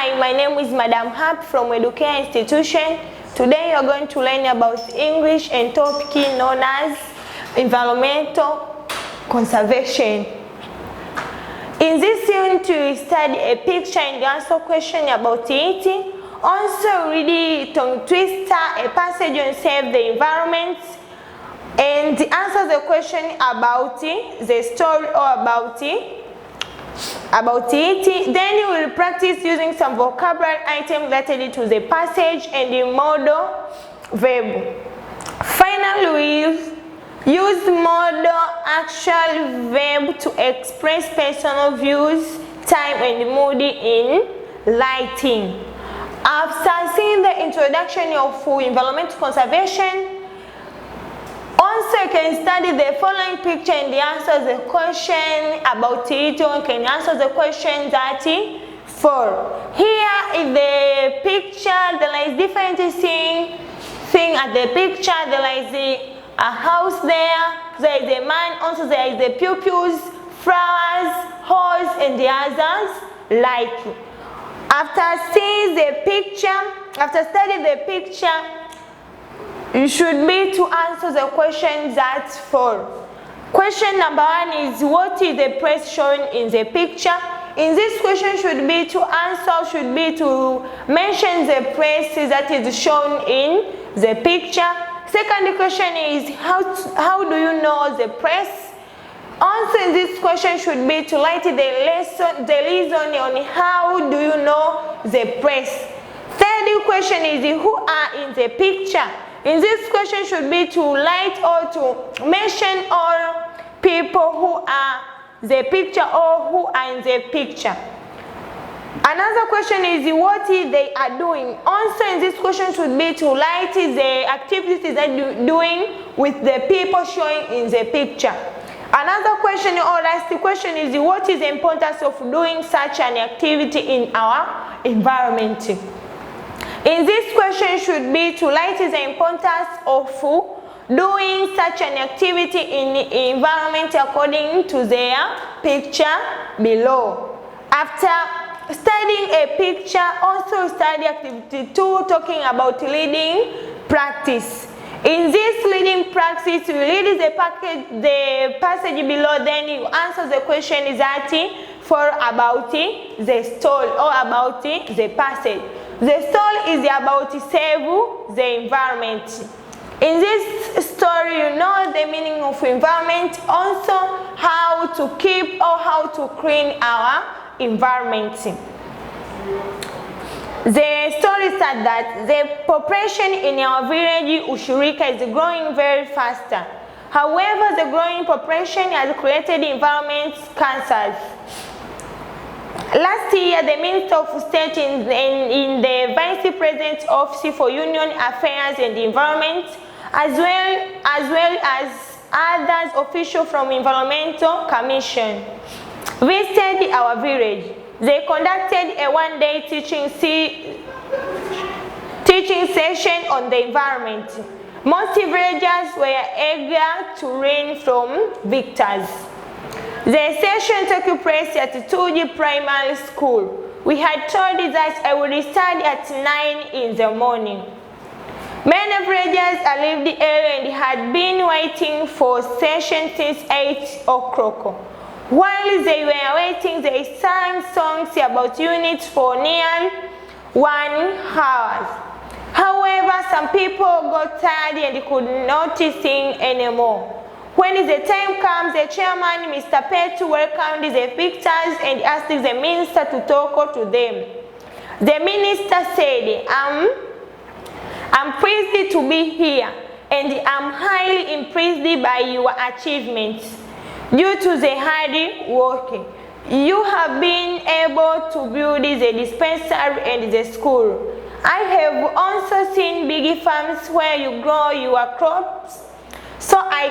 Hi, my name is Madam Hap from Edukea institution. Today you are going to learn about English and topic known as environmental conservation. In this unit we study a picture and answer question about it. Also read tongue twister, a passage on save the environment, and answer the question about the story or about it. Then you will practice using some vocabulary items related to the passage and the modal verb. Finally, we use modal actual verb to express personal views, time and mood in writing. After seeing the introduction of environmental conservation, also you can study the following picture and answer the question about it, or you can answer the question that for. Here in the picture there is different thing at the picture. There is a house there is a man, also there is the pupils, flowers, horse and the others like. After seeing the picture, after studying the picture, you should be to answer the question that for. Question number 1 is what is the place shown in the picture? In this question should be to answer, should be to mention the place that is shown in the picture. Second question is how do you know the place? Also in this question should be to write the reason on how do you know the place. Third question is who are in the picture? In this question should be to write or to mention all people who are the picture or who are in the picture. Another question is what they are doing. Also in this question should be to write the activities that you're doing with the people showing in the picture. Another question or last question is what is the importance of doing such an activity in our environment. In this question should be to write the importance of doing such an activity in the environment according to their picture below. After studying a picture, also study activity 2 talking about reading practice. In this reading practice, you read the passage below, then you answer the question is that for about the story or about the passage. The story is about save the environment. In this story, you know the meaning of environment, also how to keep or how to clean our environment. The story said that the population in our village Ushirika is growing very faster. However, the growing population has created environment cancers. Last year, the Minister of State in the Vice President's Office for Union Affairs and the Environment, as well as others officials from Environmental Commission, visited our village. They conducted a one-day teaching session on the environment. Most villagers were eager to learn from victors. The session took place at Tuji Primary School. We had told that I would start at 9 in the morning. Many villagers arrived early and had been waiting for session since 8 o'clock. While they were waiting, they sang songs about units for nearly 1 hour. However, some people got tired and could not sing anymore. When the time comes, the chairman, Mr. Pett, welcomed the victors and asked the minister to talk to them. The minister said, I'm pleased to be here and I'm highly impressed by your achievements. Due to the hard work, you have been able to build the dispensary and the school. I have also seen big farms where you grow your crops. So I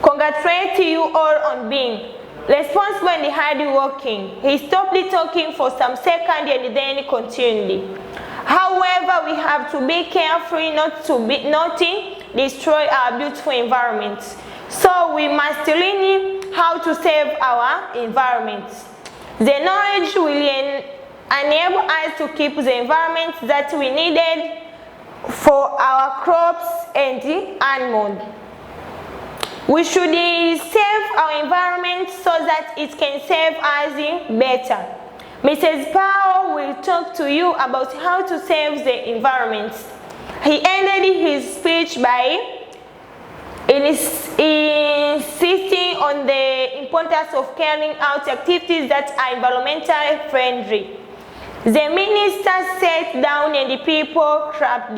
congratulate you all on being responsible and hard-working. He stopped talking for some seconds and then continued. However, we have to be careful not to destroy our beautiful environment. So we must learn how to save our environment. The knowledge will enable us to keep the environment that we needed for our crops and animals. We should save our environment so that it can serve us better. Mrs. Powell will talk to you about how to save the environment. He ended his speech by insisting on the importance of carrying out activities that are environmentally friendly. The minister sat down and the people clapped.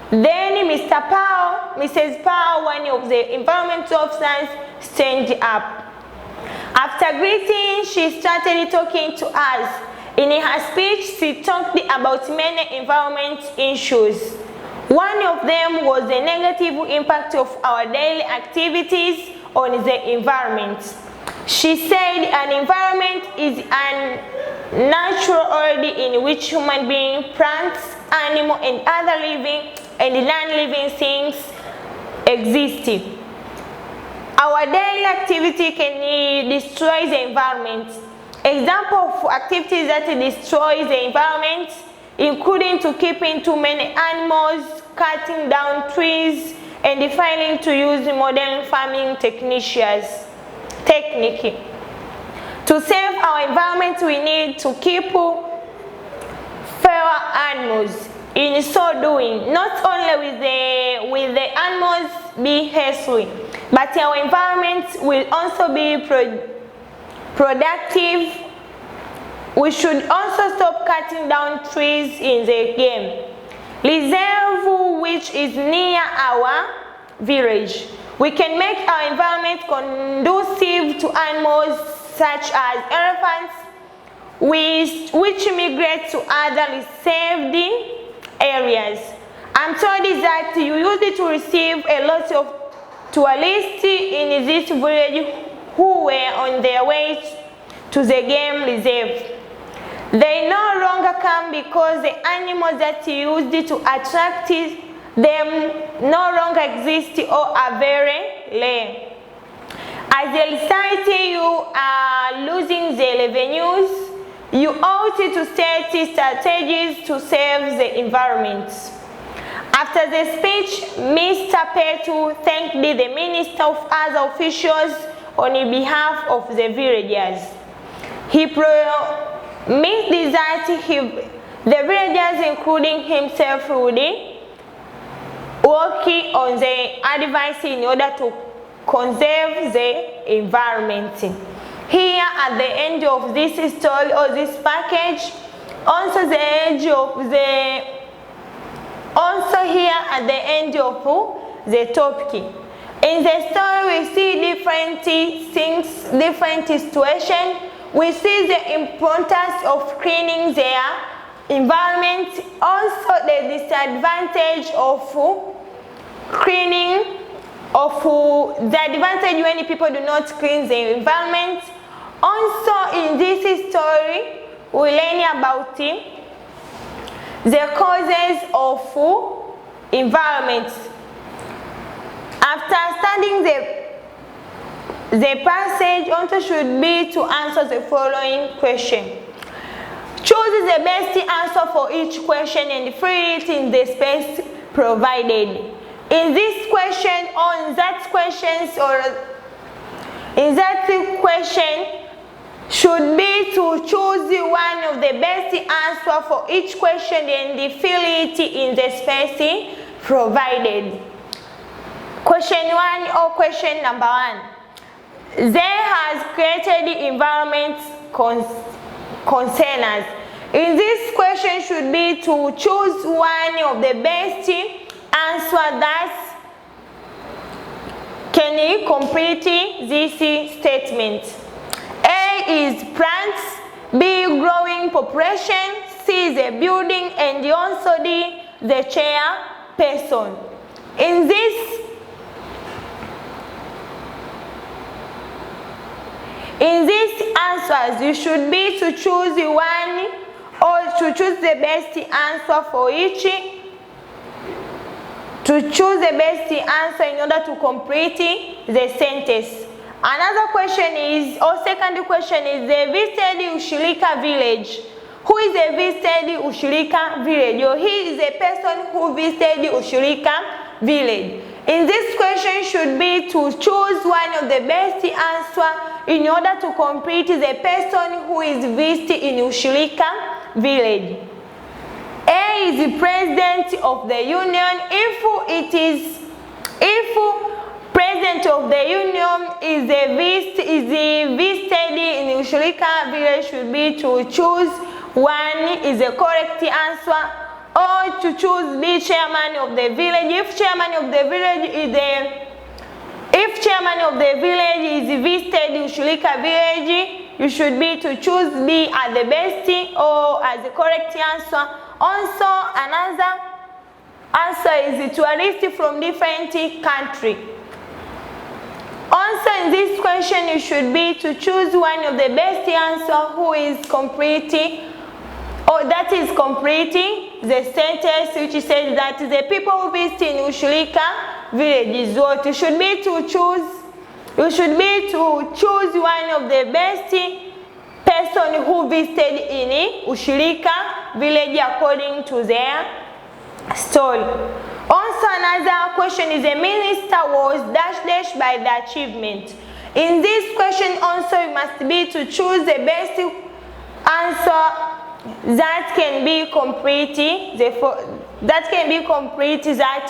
Then Mrs. Powell, one of the environment officers, stood up. After greeting, she started talking to us. In her speech, she talked about many environment issues. One of them was the negative impact of our daily activities on the environment. She said an environment is a natural order in which human beings, plants, animals, and other living and non-living things exist. Our daily activity can destroy the environment. Examples of activities that destroy the environment including to keeping too many animals, cutting down trees, and failing to use modern farming technique. To save our environment, we need to keep fewer animals. In so doing, not only will the animals be healthy, but our environment will also be productive. We should also stop cutting down trees in the game reserve which is near our village. We can make our environment conducive to animals such as elephants, which migrate to other reserved areas. I'm told that you used to receive a lot of tourists in this village who were on their way to the game reserve. They no longer come because the animals that used to attract them no longer exist or are very rare. As a result, you are losing the revenues. You ought to set strategies to save the environment. After the speech, Mr. Petu thanked the minister of other officials on behalf of the villagers. He promised that the villagers, including himself, would work on the advice in order to conserve the environment. Here at the end of this story or this package, also here at the end of the topic. In the story, we see different things, different situations. We see the importance of cleaning their environment, also the disadvantage of cleaning, the advantage when people do not clean the environment. Also in this story, we learn about the causes of environment. After studying the passage, also should be to answer the following question. Choose the best answer for each question and fill it in the space provided. In this question or in that question should be to choose one of the best answer for each question and fill it in the space provided. Question 1 or question number 1. They has created environment concerners. In this question should be to choose one of the best answer that can complete this statement. A is plants, B growing population, C is a building, and also D the chair person. In these answers, you should be to choose one or to choose the best answer for each. To choose the best answer in order to complete the sentence. Another question is, or second question is, they visited Ushirika village. Who is a visited Ushirika village? Or he is a person who visited Ushirika village. In this question should be to choose one of the best answer in order to complete the person who is visited in Ushirika village. A is the president of the union. If president of the union is visited in Ushirika village, should be to choose one is the correct answer, or to choose B, chairman of the village. If chairman of the village is visited in Ushirika village, you should be to choose B as the best or as the correct answer. Also, another answer is tourists from different countries. Also, in this question, you should be to choose one of the best answer who is completing, or that is completing the sentence which says that the people who visit in Ushirika village is what you should be to choose. You should be to choose one of the best person who visited in Ushirika village according to their story. Also, another question is, a minister was dash by the achievement. In this question also, you must be to choose the best answer that can be complete that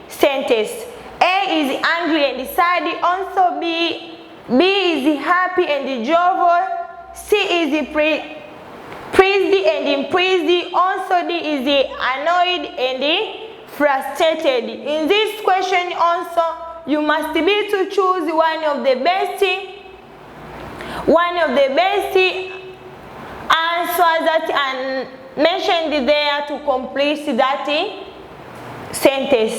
sentence. A is angry and sad. Also, B is happy and joyful. C is pleased and impressed. Also, D is annoyed and frustrated. In this question also, you must be to choose one of the best answers that are mentioned there to complete that sentence.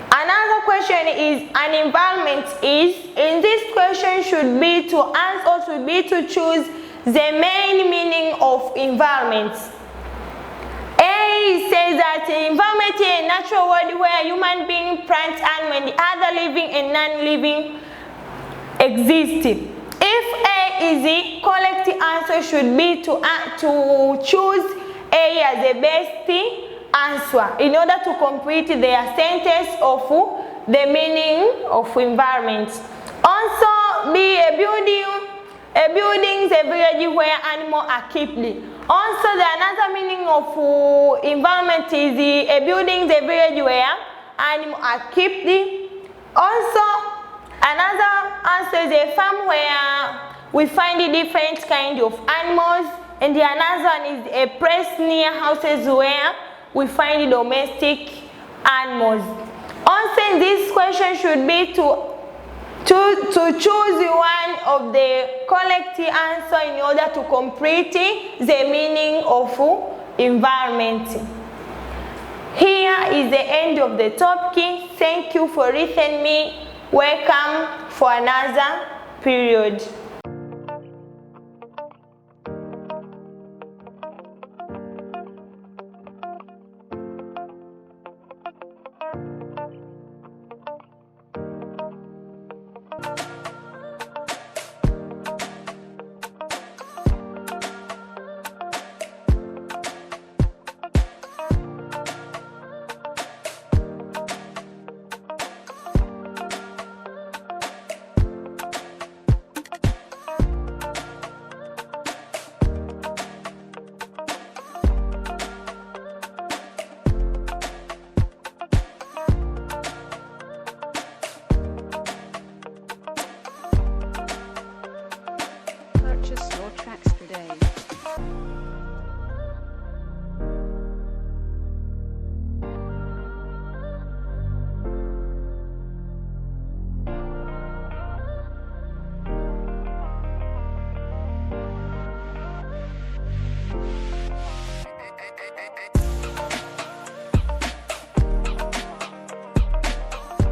Another question is, an environment is. In this question should be to answer, or should be to choose the main meaning of environment. A says that environment is a natural world where human beings, plants, animals, and other living and non-living exist. If A is the correct answer, should be to choose A as the best answer in order to complete their sentence of the meaning of environment. Also, B, a building is a village where animals are kept. Also, the another meaning of environment is a building is a village where animals are kept. Also, another answer is a farm where we find different kinds of animals. And the another one is a place near houses where we find domestic animals. Also, in this question should be to choose one of the correct answer in order to complete the meaning of environment. Here is the end of the topic. Thank you for listening me. Welcome for another period. Purchase your tracks today.